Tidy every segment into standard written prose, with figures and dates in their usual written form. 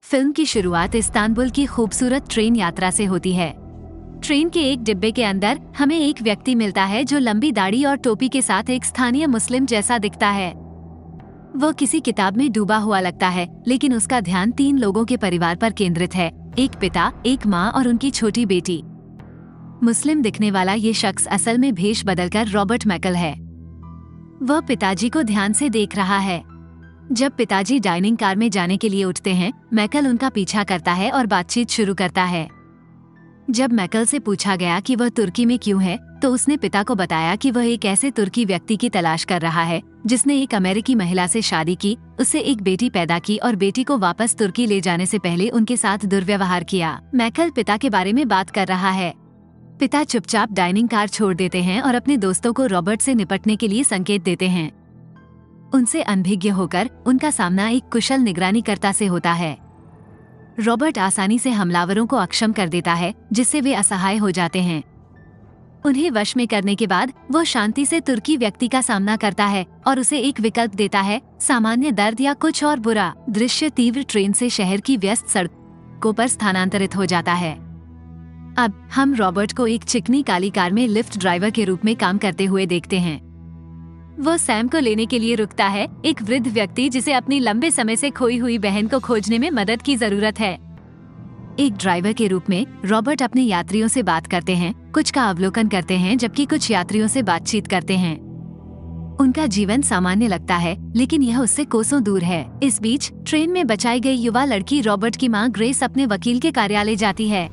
Film की शुरुआत Istanbul की खूबसूरत ट्रेन यात्रा से होती है। ट्रेन के एक डिब्बे के अंदर हमें एक व्यक्ति मिलता है जो लंबी दाढ़ी और टोपी के साथ एक स्थानीय मुस्लिम जैसा दिखता है। वो किसी किताब में डूबा हुआ लगता है, लेकिन उसका ध्यान 3 लोगों के परिवार पर केंद्रित है, एक पिता, एक माँ और उनकी छोटी बेटी। मुस्लिम दिखने वाला ये शख्स असल में भेष बदलकर रॉबर्ट मैकल है। वह पिताजी को ध्यान से देख रहा है। जब पिताजी डाइनिंग कार में जाने के लिए उठते हैं, मैकल उनका पीछा करता है और बातचीत शुरू करता है। जब मैकल से पूछा गया कि वह तुर्की में क्यों है, तो उसने पिता को बताया कि वह एक ऐसे तुर्की व्यक्ति की तलाश कर रहा है जिसने एक अमेरिकी महिला से शादी की, उससे एक बेटी पैदा की और बेटी को वापस तुर्की ले जाने से पहले उनके साथ दुर्व्यवहार किया। मैकल पिता के बारे में बात कर रहा है। पिता चुपचाप डाइनिंग कार छोड़ देते हैं और अपने दोस्तों को रॉबर्ट से निपटने के लिए संकेत देते हैं। उनसे अनभिज्ञ होकर उनका सामना एक कुशल निगरानीकर्ता से होता है। रॉबर्ट आसानी से हमलावरों को अक्षम कर देता है, जिससे वे असहाय हो जाते हैं। उन्हें वश में करने के बाद वो शांति से तुर्की व्यक्ति का सामना करता है और उसे एक विकल्प देता है, सामान्य दर्द या कुछ और बुरा। दृश्य तीव्र ट्रेन से शहर की व्यस्त सड़कों पर स्थानांतरित हो जाता है। अब हम रॉबर्ट को एक चिकनी काली कार में लिफ्ट ड्राइवर के रूप में काम करते हुए देखते हैं। वो सैम को लेने के लिए रुकता है, एक वृद्ध व्यक्ति जिसे अपनी लंबे समय से खोई हुई बहन को खोजने में मदद की जरूरत है। एक ड्राइवर के रूप में रॉबर्ट अपने यात्रियों से बात करते हैं, कुछ का अवलोकन करते हैं जबकि कुछ यात्रियों से बातचीत करते हैं। उनका जीवन सामान्य लगता है, लेकिन यह उससे कोसों दूर है। इस बीच ट्रेन में बचाई गई युवा लड़की रॉबर्ट की माँ ग्रेस अपने वकील के कार्यालय जाती है।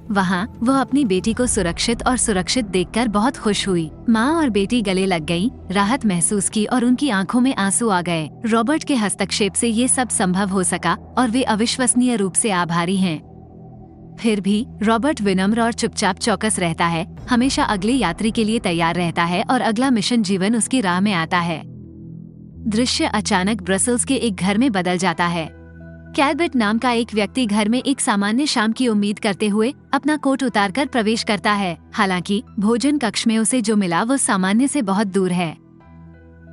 वहाँ वह अपनी बेटी को सुरक्षित देखकर बहुत खुश हुई। माँ और बेटी गले लग गईं, राहत महसूस की और उनकी आंखों में आंसू आ गए। रॉबर्ट के हस्तक्षेप से ये सब संभव हो सका और वे अविश्वसनीय रूप से आभारी हैं। फिर भी रॉबर्ट विनम्र और चुपचाप चौकस रहता है, हमेशा अगले यात्री के लिए तैयार रहता है और अगला मिशन जीवन उसकी राह में आता है। दृश्य अचानक ब्रसेल्स के एक घर में बदल जाता है। कैल्बर्ट नाम का एक व्यक्ति घर में एक सामान्य शाम की उम्मीद करते हुए अपना कोट उतारकर प्रवेश करता है। हालांकि भोजन कक्ष में उसे जो मिला वो सामान्य से बहुत दूर है।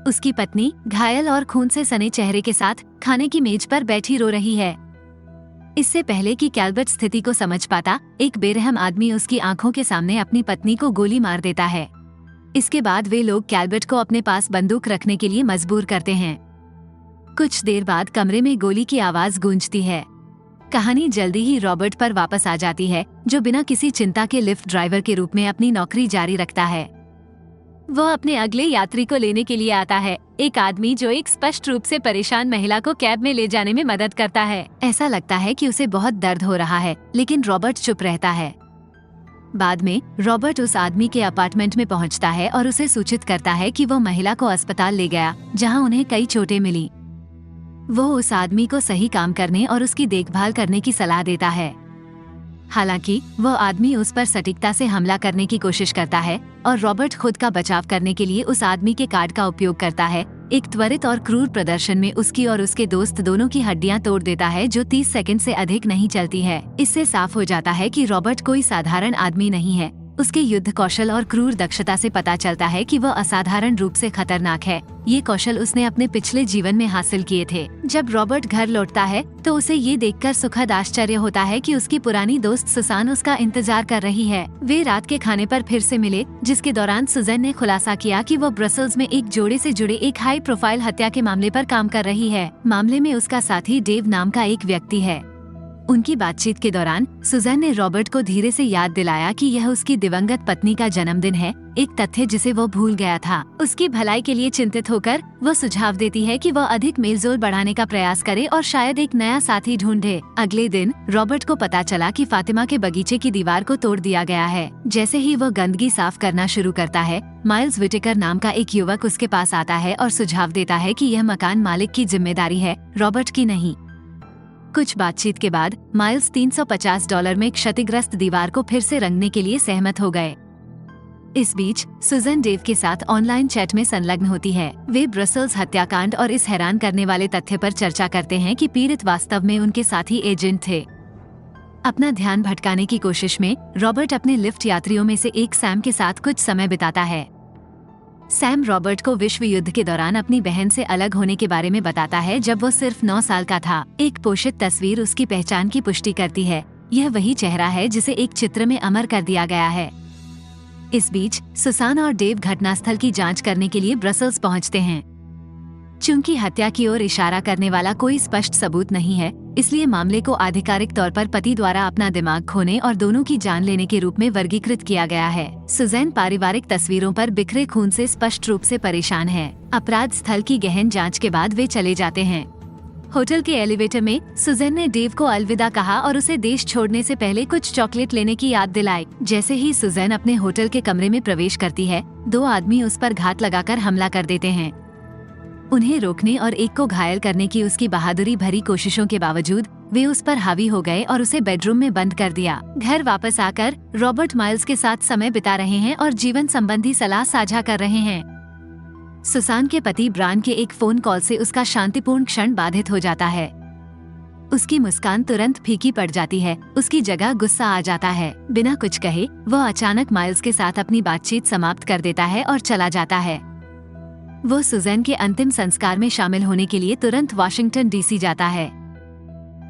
उसकी पत्नी घायल और खून से सने चेहरे के साथ खाने की मेज पर बैठी रो रही है। इससे पहले कि कैल्बर्ट स्थिति को समझ पाता, एक बेरहम आदमी उसकी आंखों के सामने अपनी पत्नी को गोली मार देता है। इसके बाद वे लोग कैल्बर्ट को अपने पास बंदूक रखने के लिए मजबूर करते हैं। कुछ देर बाद कमरे में गोली की आवाज गूंजती है। कहानी जल्दी ही रॉबर्ट पर वापस आ जाती है, जो बिना किसी चिंता के लिफ्ट ड्राइवर के रूप में अपनी नौकरी जारी रखता है। वह अपने अगले यात्री को लेने के लिए आता है, एक आदमी जो एक स्पष्ट रूप से परेशान महिला को कैब में ले जाने में मदद करता है। ऐसा लगता है कि उसे बहुत दर्द हो रहा है, लेकिन रॉबर्ट चुप रहता है। बाद में रॉबर्ट उस आदमी के अपार्टमेंट में पहुंचता है और उसे सूचित करता है कि वो महिला को अस्पताल ले गया, जहां उन्हें कई चोटें मिली। वो उस आदमी को सही काम करने और उसकी देखभाल करने की सलाह देता है। हालांकि वह आदमी उस पर सटीकता से हमला करने की कोशिश करता है और रॉबर्ट खुद का बचाव करने के लिए उस आदमी के कार्ड का उपयोग करता है। एक त्वरित और क्रूर प्रदर्शन में उसकी और उसके दोस्त दोनों की हड्डियां तोड़ देता है, जो 30 सेकंड से अधिक नहीं चलती है। इससे साफ हो जाता है कि रॉबर्ट कोई साधारण आदमी नहीं है। उसके युद्ध कौशल और क्रूर दक्षता से पता चलता है कि वह असाधारण रूप से खतरनाक है। ये कौशल उसने अपने पिछले जीवन में हासिल किए थे। जब रॉबर्ट घर लौटता है तो उसे ये देखकर सुखद आश्चर्य होता है कि उसकी पुरानी दोस्त सुसान उसका इंतजार कर रही है। वे रात के खाने पर फिर से मिले, जिसके दौरान सुजैन ने खुलासा किया कि वह ब्रसेल्स में एक जोड़े से जुड़े एक हाई प्रोफाइल हत्या के मामले पर काम कर रही है। मामले में उसका साथी डेव नाम का एक व्यक्ति है। उनकी बातचीत के दौरान सुजैन ने रॉबर्ट को धीरे से याद दिलाया कि यह उसकी दिवंगत पत्नी का जन्मदिन है, एक तथ्य जिसे वो भूल गया था। उसकी भलाई के लिए चिंतित होकर वो सुझाव देती है कि वह अधिक मेलजोल बढ़ाने का प्रयास करे और शायद एक नया साथी ढूंढे। अगले दिन रॉबर्ट को पता चला कि फातिमा के बगीचे की दीवार को तोड़ दिया गया है। जैसे ही वह गंदगी साफ करना शुरू करता है, माइल्स विटेकर नाम का एक युवक उसके पास आता है और सुझाव देता है कि यह मकान मालिक की जिम्मेदारी है, रॉबर्ट की नहीं। कुछ बातचीत के बाद माइल्स $350 में क्षतिग्रस्त दीवार को फिर से रंगने के लिए सहमत हो गए। इस बीच सुजन डेव के साथ ऑनलाइन चैट में संलग्न होती है। वे ब्रसेल्स हत्याकांड और इस हैरान करने वाले तथ्य पर चर्चा करते हैं कि पीड़ित वास्तव में उनके साथी एजेंट थे। अपना ध्यान भटकाने की कोशिश में रॉबर्ट अपने लिफ्ट यात्रियों में से एक सैम के साथ कुछ समय बिताता है। सैम रॉबर्ट को विश्व युद्ध के दौरान अपनी बहन से अलग होने के बारे में बताता है जब वो सिर्फ 9 साल का था। एक पोषित तस्वीर उसकी पहचान की पुष्टि करती है। यह वही चेहरा है जिसे एक चित्र में अमर कर दिया गया है। इस बीच सुसान और डेव घटनास्थल की जांच करने के लिए ब्रसल्स पहुंचते हैं। चूंकि हत्या की ओर इशारा करने वाला कोई स्पष्ट सबूत नहीं है, इसलिए मामले को आधिकारिक तौर पर पति द्वारा अपना दिमाग खोने और दोनों की जान लेने के रूप में वर्गीकृत किया गया है। सुजैन पारिवारिक तस्वीरों पर बिखरे खून से स्पष्ट रूप से परेशान है। अपराध स्थल की गहन जांच के बाद वे चले जाते हैं। होटल के एलिवेटर में सुजैन ने डेव को अलविदा कहा और उसे देश छोड़ने से पहले कुछ चॉकलेट लेने की याद दिलाई। जैसे ही सुजैन अपने होटल के कमरे में प्रवेश करती है, 2 आदमी उस पर घात लगाकर हमला कर देते हैं। उन्हें रोकने और एक को घायल करने की उसकी बहादुरी भरी कोशिशों के बावजूद वे उस पर हावी हो गए और उसे बेडरूम में बंद कर दिया। घर वापस आकर रॉबर्ट माइल्स के साथ समय बिता रहे हैं और जीवन संबंधी सलाह साझा कर रहे हैं। सुसान के पति ब्रान के एक फोन कॉल से उसका शांतिपूर्ण क्षण बाधित हो जाता है। उसकी मुस्कान तुरंत फीकी पड़ जाती है। उसकी जगह गुस्सा आ जाता है। बिना कुछ कहे वह अचानक माइल्स के साथ अपनी बातचीत समाप्त कर देता है और चला जाता है। वो सुजैन के अंतिम संस्कार में शामिल होने के लिए तुरंत वाशिंगटन डीसी जाता है।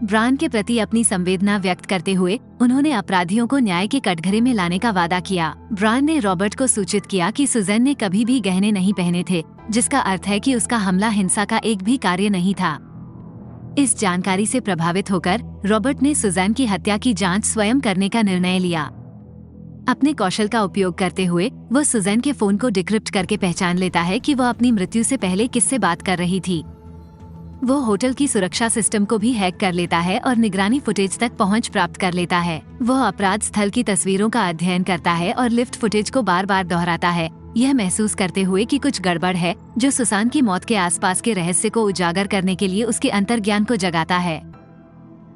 ब्रान के प्रति अपनी संवेदना व्यक्त करते हुए उन्होंने अपराधियों को न्याय के कटघरे में लाने का वादा किया। ब्रान ने रॉबर्ट को सूचित किया कि सुजैन ने कभी भी गहने नहीं पहने थे, जिसका अर्थ है कि उसका हमला हिंसा का एक भी कार्य नहीं था। इस जानकारी से प्रभावित होकर रॉबर्ट ने सुजैन की हत्या की जांच स्वयं करने का निर्णय लिया। अपने कौशल का उपयोग करते हुए वो सुजैन के फोन को डिक्रिप्ट करके पहचान लेता है कि वह अपनी मृत्यु से पहले किससे बात कर रही थी। वो होटल की सुरक्षा सिस्टम को भी हैक कर लेता है और निगरानी फुटेज तक पहुंच प्राप्त कर लेता है। वह अपराध स्थल की तस्वीरों का अध्ययन करता है और लिफ्ट फुटेज को बार बार दोहराता है, यह महसूस करते हुए कि कुछ गड़बड़ है, जो सुसान की मौत के आसपास के रहस्य को उजागर करने के लिए उसके अंतर्ज्ञान को जगाता है।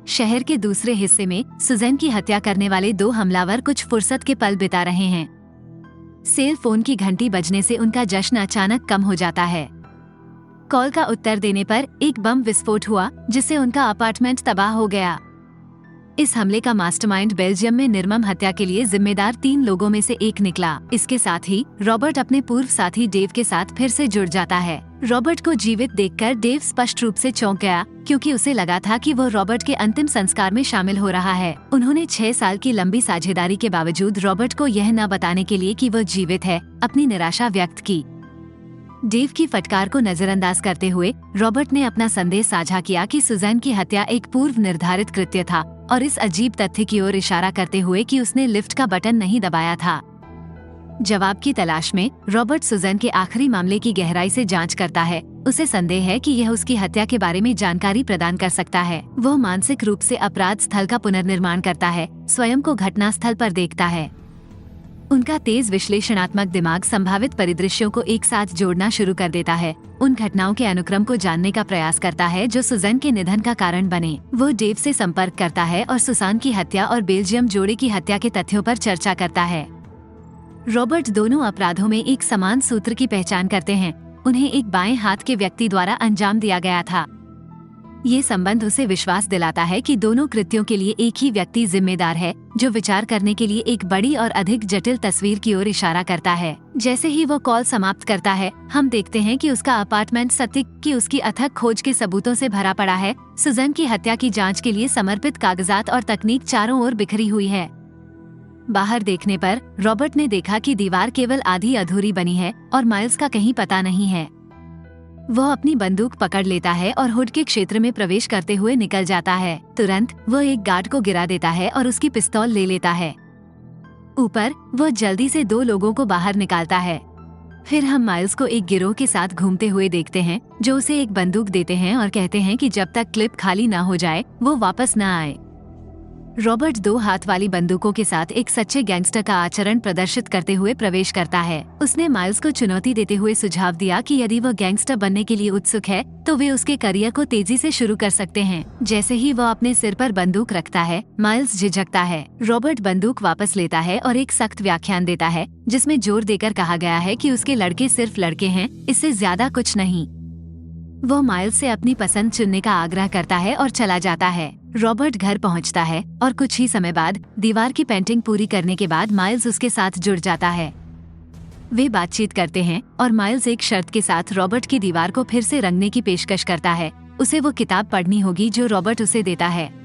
शहर के दूसरे हिस्से में सुजैन की हत्या करने वाले 2 हमलावर कुछ फुर्सत के पल बिता रहे हैं। सेल फोन की घंटी बजने से उनका जश्न अचानक कम हो जाता है। कॉल का उत्तर देने पर एक बम विस्फोट हुआ, जिससे उनका अपार्टमेंट तबाह हो गया। इस हमले का मास्टरमाइंड बेल्जियम में निर्मम हत्या के लिए जिम्मेदार 3 लोगों में से एक निकला। इसके साथ ही रॉबर्ट अपने पूर्व साथी डेव के साथ फिर से जुड़ जाता है। रॉबर्ट को जीवित देखकर डेव स्पष्ट रूप से चौंक गया, क्योंकि उसे लगा था कि वो रॉबर्ट के अंतिम संस्कार में शामिल हो रहा है। उन्होंने 6 साल की लंबी साझेदारी के बावजूद रॉबर्ट को यह न बताने के लिए कि वो जीवित है, अपनी निराशा व्यक्त की। डेव की फटकार को नजरअंदाज करते हुए रॉबर्ट ने अपना संदेश साझा किया कि सुजैन की हत्या एक पूर्व निर्धारित कृत्य था, और इस अजीब तथ्य की ओर इशारा करते हुए कि उसने लिफ्ट का बटन नहीं दबाया था। जवाब की तलाश में रॉबर्ट सुजैन के आखिरी मामले की गहराई से जांच करता है। उसे संदेह है कि यह उसकी हत्या के बारे में जानकारी प्रदान कर सकता है। वो मानसिक रूप से अपराध स्थल का पुनर्निर्माण करता है, स्वयं को घटनास्थल पर देखता है। उनका तेज विश्लेषणात्मक दिमाग संभावित परिदृश्यों को एक साथ जोड़ना शुरू कर देता है, उन घटनाओं के अनुक्रम को जानने का प्रयास करता है जो सुजैन के निधन का कारण बने। वो डेव से संपर्क करता है और सुसान की हत्या और बेल्जियम जोड़े की हत्या के तथ्यों पर चर्चा करता है। रॉबर्ट दोनों अपराधों में एक समान सूत्र की पहचान करते हैं, उन्हें एक बाएं हाथ के व्यक्ति द्वारा अंजाम दिया गया था। ये संबंध उसे विश्वास दिलाता है कि दोनों कृत्यों के लिए एक ही व्यक्ति जिम्मेदार है, जो विचार करने के लिए एक बड़ी और अधिक जटिल तस्वीर की ओर इशारा करता है। जैसे ही वो कॉल समाप्त करता है, हम देखते हैं कि उसका अपार्टमेंट सत्य की उसकी अथक खोज के सबूतों से भरा पड़ा है। सुजैन की हत्या की जांच के लिए समर्पित कागजात और तकनीक चारों ओर बिखरी हुई है। बाहर देखने पर रॉबर्ट ने देखा कि दीवार केवल आधी अधूरी बनी है और माइल्स का कहीं पता नहीं है। वह अपनी बंदूक पकड़ लेता है और हुड के क्षेत्र में प्रवेश करते हुए निकल जाता है। तुरंत वह एक गार्ड को गिरा देता है और उसकी पिस्तौल ले लेता है। ऊपर वह जल्दी से 2 लोगों को बाहर निकालता है। फिर हम माइल्स को एक गिरोह के साथ घूमते हुए देखते हैं, जो उसे एक बंदूक देते हैं और कहते हैं कि जब तक क्लिप खाली न हो जाए वो वापस न आए। रॉबर्ट 2 हाथ वाली बंदूकों के साथ एक सच्चे गैंगस्टर का आचरण प्रदर्शित करते हुए प्रवेश करता है। उसने माइल्स को चुनौती देते हुए सुझाव दिया कि यदि वह गैंगस्टर बनने के लिए उत्सुक है तो वे उसके करियर को तेजी से शुरू कर सकते हैं। जैसे ही वह अपने सिर पर बंदूक रखता है, माइल्स झिझकता है। रॉबर्ट बंदूक वापस लेता है और एक सख्त व्याख्यान देता है, जिसमें जोर देकर कहा गया है कि उसके लड़के सिर्फ लड़के हैं, इससे ज्यादा कुछ नहीं। वो माइल्स से अपनी पसंद चुनने का आग्रह करता है और चला जाता है। रॉबर्ट घर पहुंचता है और कुछ ही समय बाद दीवार की पेंटिंग पूरी करने के बाद माइल्स उसके साथ जुड़ जाता है। वे बातचीत करते हैं और माइल्स एक शर्त के साथ रॉबर्ट की दीवार को फिर से रंगने की पेशकश करता है। उसे वो किताब पढ़नी होगी जो रॉबर्ट उसे देता है।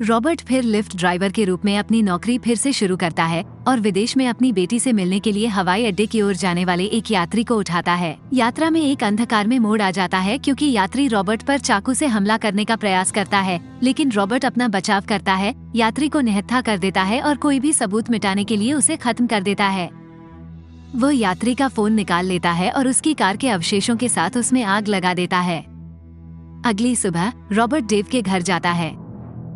रॉबर्ट फिर लिफ्ट ड्राइवर के रूप में अपनी नौकरी फिर से शुरू करता है और विदेश में अपनी बेटी से मिलने के लिए हवाई अड्डे की ओर जाने वाले एक यात्री को उठाता है। यात्रा में एक अंधकार में मोड़ आ जाता है क्योंकि यात्री रॉबर्ट पर चाकू से हमला करने का प्रयास करता है, लेकिन रॉबर्ट अपना बचाव करता है, यात्री को निहत्था कर देता है और कोई भी सबूत मिटाने के लिए उसे खत्म कर देता है। वो यात्री का फोन निकाल लेता है और उसकी कार के अवशेषों के साथ उसमें आग लगा देता है। अगली सुबह रॉबर्ट डेव के घर जाता है।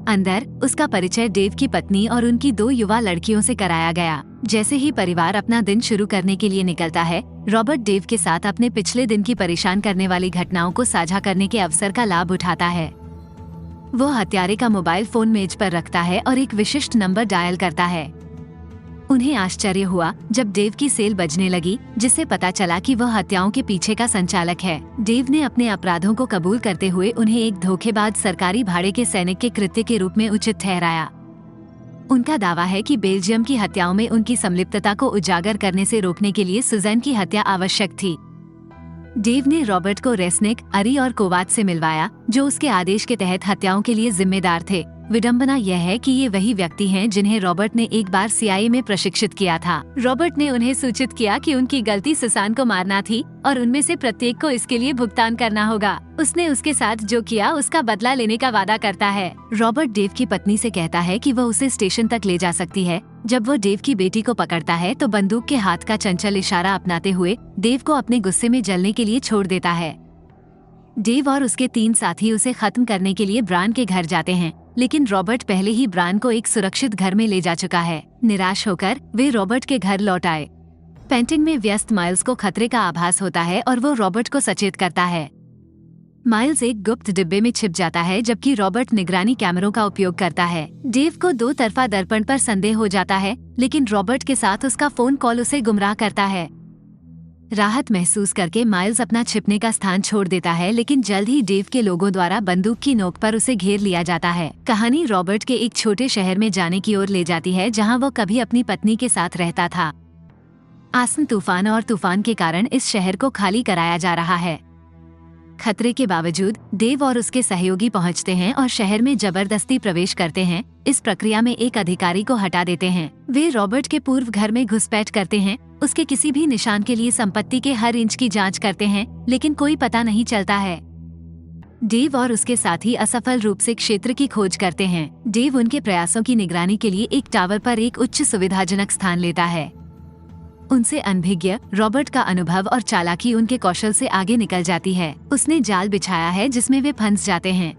अंदर उसका परिचय डेव की पत्नी और उनकी 2 युवा लड़कियों से कराया गया। जैसे ही परिवार अपना दिन शुरू करने के लिए निकलता है, रॉबर्ट डेव के साथ अपने पिछले दिन की परेशान करने वाली घटनाओं को साझा करने के अवसर का लाभ उठाता है। वो हत्यारे का मोबाइल फोन मेज पर रखता है और एक विशिष्ट नंबर डायल करता है। उन्हें आश्चर्य हुआ जब डेव की सेल बजने लगी, जिससे पता चला कि वह हत्याओं के पीछे का संचालक है। डेव ने अपने अपराधों को कबूल करते हुए उन्हें एक धोखेबाज सरकारी भाड़े के सैनिक के कृत्य के रूप में उचित ठहराया। उनका दावा है कि बेल्जियम की हत्याओं में उनकी संलिप्तता को उजागर करने से रोकने के लिए सुजैन की हत्या आवश्यक थी। डेव ने रॉबर्ट को रेस्निक, अरी और कोवाच से मिलवाया, जो उसके आदेश के तहत हत्याओं के लिए जिम्मेदार थे। विडंबना यह है कि ये वही व्यक्ति हैं जिन्हें रॉबर्ट ने एक बार सीआईए में प्रशिक्षित किया था। रॉबर्ट ने उन्हें सूचित किया कि उनकी गलती सुसान को मारना थी और उनमें से प्रत्येक को इसके लिए भुगतान करना होगा। उसने उसके साथ जो किया उसका बदला लेने का वादा करता है। रॉबर्ट डेव की पत्नी से कहता है कि वह उसे स्टेशन तक ले जा सकती है। जब वो डेव की बेटी को पकड़ता है तो बंदूक के हाथ का चंचल इशारा अपनाते हुए डेव को अपने गुस्से में जलने के लिए छोड़ देता है। डेव और उसके 3 साथी उसे खत्म करने के लिए ब्रान के घर जाते हैं, लेकिन रॉबर्ट पहले ही ब्रान को एक सुरक्षित घर में ले जा चुका है। निराश होकर वे रॉबर्ट के घर लौट आए। पेंटिंग में व्यस्त माइल्स को खतरे का आभास होता है और वो रॉबर्ट को सचेत करता है। माइल्स एक गुप्त डिब्बे में छिप जाता है जबकि रॉबर्ट निगरानी कैमरों का उपयोग करता है। डेव को 2 तरफा दर्पण पर संदेह हो जाता है, लेकिन रॉबर्ट के साथ उसका फोन कॉल उसे गुमराह करता है। राहत महसूस करके माइल्स अपना छिपने का स्थान छोड़ देता है, लेकिन जल्द ही डेव के लोगों द्वारा बंदूक की नोक पर उसे घेर लिया जाता है। कहानी रॉबर्ट के एक छोटे शहर में जाने की ओर ले जाती है जहां वो कभी अपनी पत्नी के साथ रहता था। आसन्न तूफान और तूफान के कारण इस शहर को खाली कराया जा रहा है। खतरे के बावजूद डेव और उसके सहयोगी पहुंचते हैं और शहर में जबरदस्ती प्रवेश करते हैं। इस प्रक्रिया में एक अधिकारी को हटा देते हैं। वे रॉबर्ट के पूर्व घर में घुसपैठ करते हैं, उसके किसी भी निशान के लिए संपत्ति के हर इंच की जांच करते हैं, लेकिन कोई पता नहीं चलता है। डेव और उसके साथी असफल रूप से क्षेत्र की खोज करते हैं। डेव उनके प्रयासों की निगरानी के लिए एक टावर पर एक उच्च सुविधाजनक स्थान लेता है। उनसे अनभिज्ञ रॉबर्ट का अनुभव और चालाकी उनके कौशल से आगे निकल जाती है। उसने जाल बिछाया है जिसमें वे फंस जाते हैं।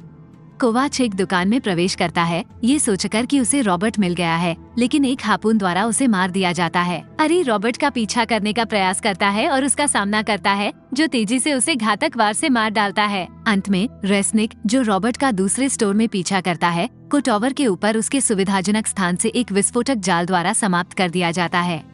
कोवाच एक दुकान में प्रवेश करता है, ये सोचकर कि उसे रॉबर्ट मिल गया है, लेकिन एक हापुन द्वारा उसे मार दिया जाता है। अरी रॉबर्ट का पीछा करने का प्रयास करता है और उसका सामना करता है, जो तेजी से उसे घातक वार से मार डालता है। अंत में रेस्निक, जो रॉबर्ट का दूसरे स्टोर में पीछा करता है, को टावर के ऊपर उसके सुविधाजनक स्थान से एक विस्फोटक जाल द्वारा समाप्त कर दिया जाता है।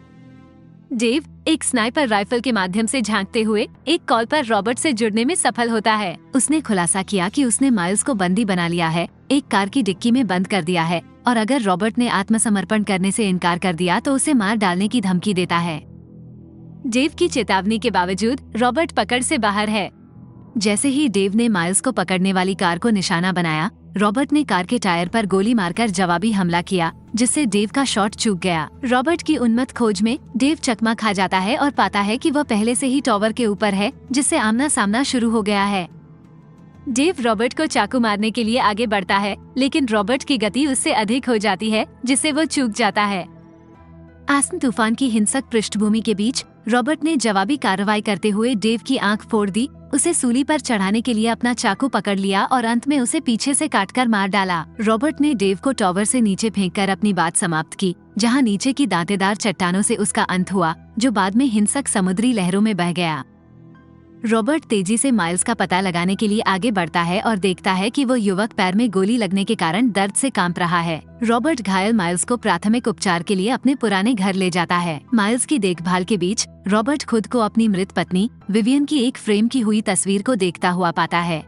डेव एक स्नाइपर राइफल के माध्यम से झांकते हुए एक कॉल पर रॉबर्ट से जुड़ने में सफल होता है। उसने खुलासा किया कि उसने माइल्स को बंदी बना लिया है, एक कार की डिक्की में बंद कर दिया है और अगर रॉबर्ट ने आत्मसमर्पण करने से इनकार कर दिया तो उसे मार डालने की धमकी देता है। डेव की चेतावनी के बावजूद रॉबर्ट पकड़ से बाहर है। जैसे ही डेव ने माइल्स को पकड़ने वाली कार को निशाना बनाया, रॉबर्ट ने कार के टायर पर गोली मारकर जवाबी हमला किया, जिससे डेव का शॉट चूक गया। रॉबर्ट की उन्मत्त खोज में डेव चकमा खा जाता है और पाता है कि वह पहले से ही टावर के ऊपर है, जिससे आमना सामना शुरू हो गया है। डेव रॉबर्ट को चाकू मारने के लिए आगे बढ़ता है, लेकिन रॉबर्ट की गति उससे अधिक हो जाती है, जिससे वो चूक जाता है। आसन्न तूफान की हिंसक पृष्ठभूमि के बीच रॉबर्ट ने जवाबी कार्रवाई करते हुए डेव की आंख फोड़ दी, उसे सूली पर चढ़ाने के लिए अपना चाकू पकड़ लिया और अंत में उसे पीछे से काटकर मार डाला। रॉबर्ट ने डेव को टावर से नीचे फेंककर अपनी बात समाप्त की, जहां नीचे की दांतेदार चट्टानों से उसका अंत हुआ, जो बाद में हिंसक समुद्री लहरों में बह गया। रॉबर्ट तेजी से माइल्स का पता लगाने के लिए आगे बढ़ता है और देखता है कि वो युवक पैर में गोली लगने के कारण दर्द से कांप रहा है। रॉबर्ट घायल माइल्स को प्राथमिक उपचार के लिए अपने पुराने घर ले जाता है। माइल्स की देखभाल के बीच रॉबर्ट खुद को अपनी मृत पत्नी विवियन की एक फ्रेम की हुई तस्वीर को देखता हुआ पाता है।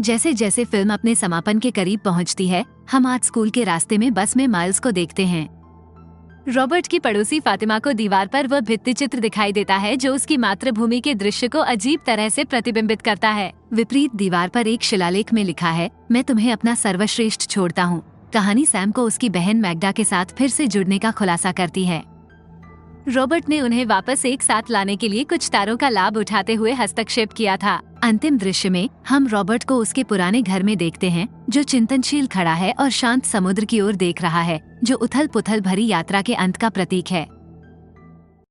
जैसे जैसे फिल्म अपने समापन के करीब पहुंचती है, हम आज स्कूल के रास्ते में बस में माइल्स को देखते हैं। रॉबर्ट की पड़ोसी फातिमा को दीवार पर वह भित्ति चित्र दिखाई देता है जो उसकी मातृभूमि के दृश्य को अजीब तरह से प्रतिबिंबित करता है। विपरीत दीवार पर एक शिलालेख में लिखा है, मैं तुम्हें अपना सर्वश्रेष्ठ छोड़ता हूँ। कहानी सैम को उसकी बहन मैग्डा के साथ फिर से जुड़ने का खुलासा करती है। रॉबर्ट ने उन्हें वापस एक साथ लाने के लिए कुछ तारों का लाभ उठाते हुए हस्तक्षेप किया था। अंतिम दृश्य में हम रॉबर्ट को उसके पुराने घर में देखते हैं, जो चिंतनशील खड़ा है और शांत समुद्र की ओर देख रहा है, जो उथल पुथल भरी यात्रा के अंत का प्रतीक है।